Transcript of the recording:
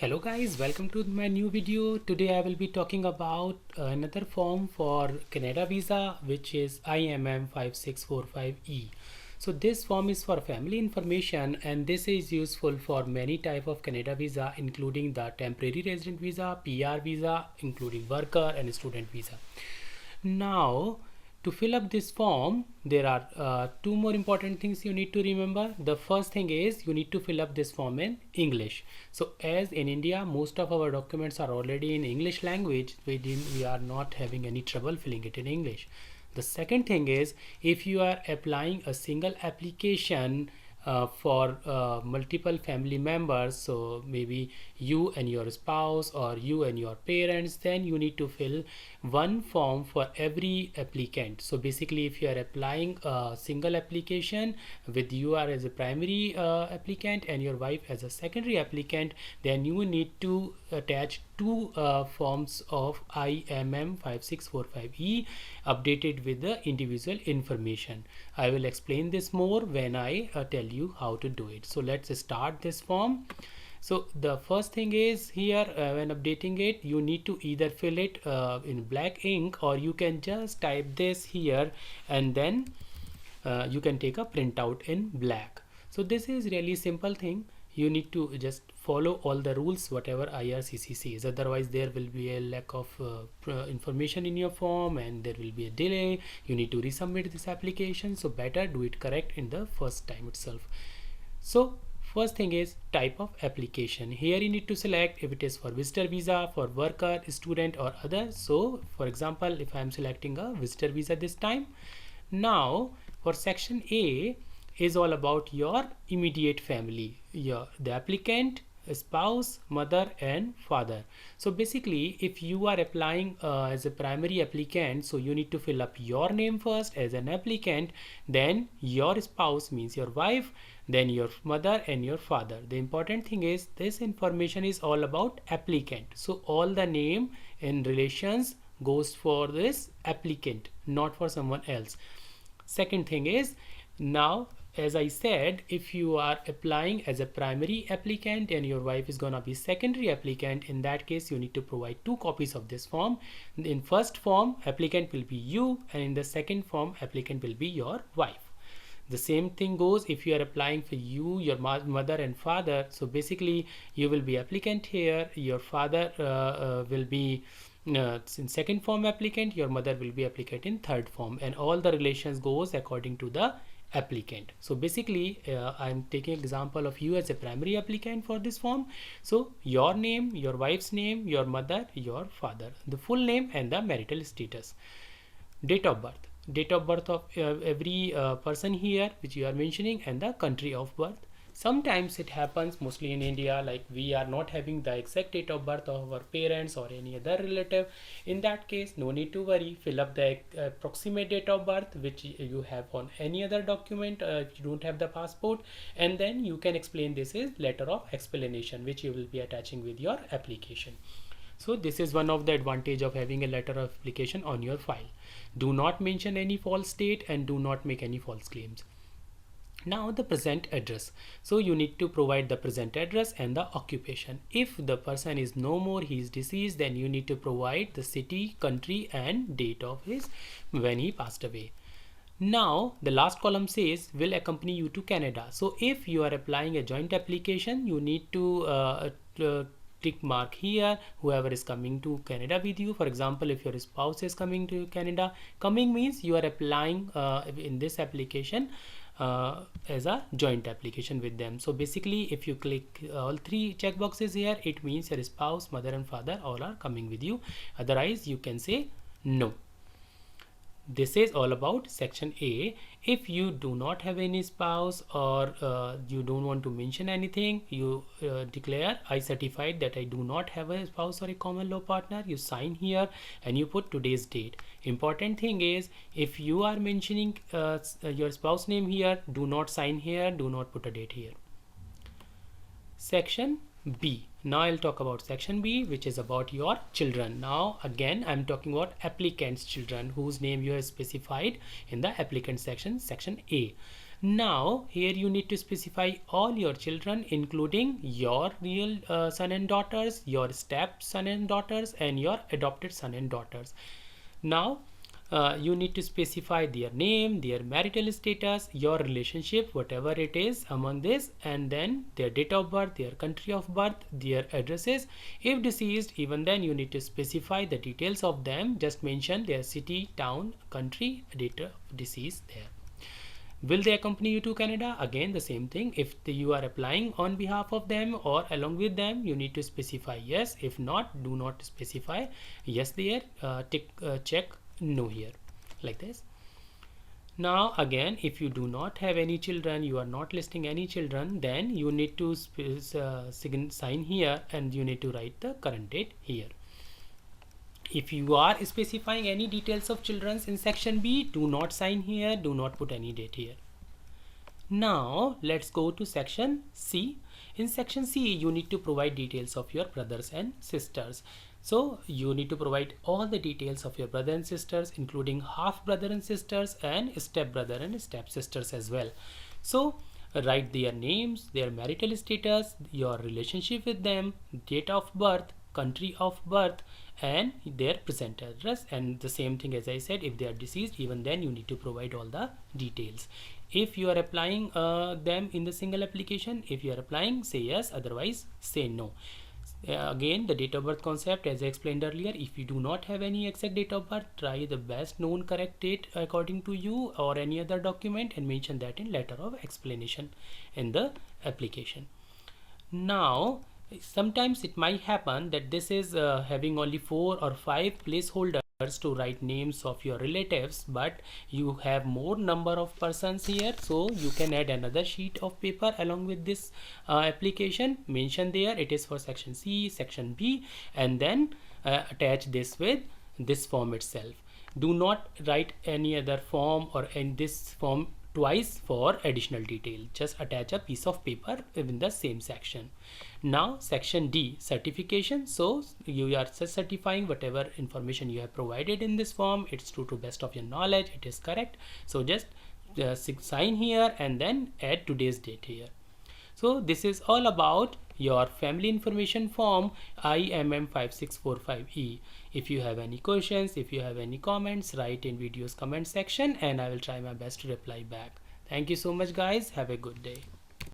Hello guys, welcome to my new video. Today I will be talking about another form for Canada visa, which is IMM5645E. So this form is for family information, and this is useful for many type of Canada visa, including the temporary resident visa, PR visa, including worker and student visa. Now, to fill up this form, there are two more important things you need to remember. The first thing is you need to fill up this form in English. So as in India, most of our documents are already in English language, we are not having any trouble filling it in English. The second thing is, if you are applying a single application for multiple family members, so maybe you and your spouse or you and your parents, then you need to fill one form for every applicant. So basically, if you are applying a single application with you are as a primary applicant and your wife as a secondary applicant, then you need to attach two forms of IMM5645E updated with the individual information. I will explain this more when I tell you how to do it. So let's start this form. So the first thing is here, when updating it, you need to either fill it in black ink, or you can just type this here and then you can take a printout in black. So this is really simple thing. You need to just follow all the rules whatever IRCC says, otherwise there will be a lack of information in your form and there will be a delay. You need to resubmit this application, so better do it correct in the first time itself. So first thing is type of application. Here you need to select if it is for visitor visa, for worker, student or other. So for example, if I am selecting a visitor visa this time. Now for section A is all about your immediate family, the applicant, spouse, mother and father. So basically, if you are applying as a primary applicant, so you need to fill up your name first as an applicant, then your spouse means your wife, then your mother and your father. The important thing is this information is all about applicant, so all the name and relations goes for this applicant, not for someone else. Second thing is, now as I said, if you are applying as a primary applicant and your wife is gonna be secondary applicant, in that case you need to provide two copies of this form. In first form, applicant will be you, and in the second form, applicant will be your wife. The same thing goes if you are applying for you, your mother and father. So basically you will be applicant here, your father will be in second form applicant, your mother will be applicant in third form, and all the relations goes according to the applicant. So basically I'm taking example of you as a primary applicant for this form. So your name, your wife's name, your mother, your father, the full name and the marital status. Date of birth of every person here which you are mentioning, and the country of birth. Sometimes it happens, mostly in India, like we are not having the exact date of birth of our parents or any other relative. In that case, no need to worry, fill up the approximate date of birth which you have on any other document if you don't have the passport, and then you can explain this is letter of explanation which you will be attaching with your application. So this is one of the advantage of having a letter of application on your file. Do not mention any false date and do not make any false claims. Now the present address. So you need to provide the present address and the occupation. If the person is no more, he is deceased, then you need to provide the city, country and date of his when he passed away. Now the last column says will accompany you to Canada. So if you are applying a joint application, you need to tick mark here whoever is coming to Canada with you. For example, if your spouse is coming to Canada, coming means you are applying in this application as a joint application with them. So basically if you click all three check boxes here, it means your spouse, mother and father all are coming with you. Otherwise you can say no. This is all about section A. If you do not have any spouse or you don't want to mention anything, you declare I certified that I do not have a spouse or a common law partner. You sign here and you put today's date. Important thing is, if you are mentioning your spouse name here, do not sign here, do not put a date here. Section B. Now I'll talk about section B, which is about your children. Now again I'm talking about applicant's children whose name you have specified in the applicant section, section A. Now here you need to specify all your children, including your real son and daughters, your step son and daughters, and your adopted son and daughters. Now you need to specify their name, their marital status, your relationship, whatever it is among this, and then their date of birth, their country of birth, their addresses. If deceased, even then you need to specify the details of them. Just mention their city, town, country, date of deceased there. Will they accompany you to Canada? Again, the same thing. If you are applying on behalf of them or along with them, you need to specify yes. If not, do not specify yes there. Check no here, like this. Now again, if you do not have any children, you are not listing any children, then you need to sign here, and you need to write the current date here. If you are specifying any details of children in section B, do not sign here, do not put any date here. Now let's go to section C. In section C, you need to provide details of your brothers and sisters. So you need to provide all the details of your brother and sisters, including half brother and sisters and step brother and step sisters as well. So write their names, their marital status, your relationship with them, date of birth, country of birth, and their present address. And the same thing as I said, if they are deceased, even then you need to provide all the details. If you are applying them in the single application, if you are applying, say yes, otherwise say no. Again, the date of birth concept, as I explained earlier, if you do not have any exact date of birth, try the best known correct date according to you or any other document and mention that in letter of explanation in the application. Now sometimes it might happen that this is having only 4 or 5 placeholders to write names of your relatives, but you have more number of persons here, so you can add another sheet of paper along with this application. Mention there it is for section C, section B, and then attach this with this form itself. Do not write any other form or in this form twice for additional detail. Just attach a piece of paper in the same section. Now section D, certification. So you are certifying whatever information you have provided in this form, it's true to best of your knowledge, it is correct. So just sign here and then add today's date here. So this is all about your family information form IMM5645E. If you have any questions, if you have any comments, write in video's comment section and I will try my best to reply back. Thank you so much guys. Have a good day.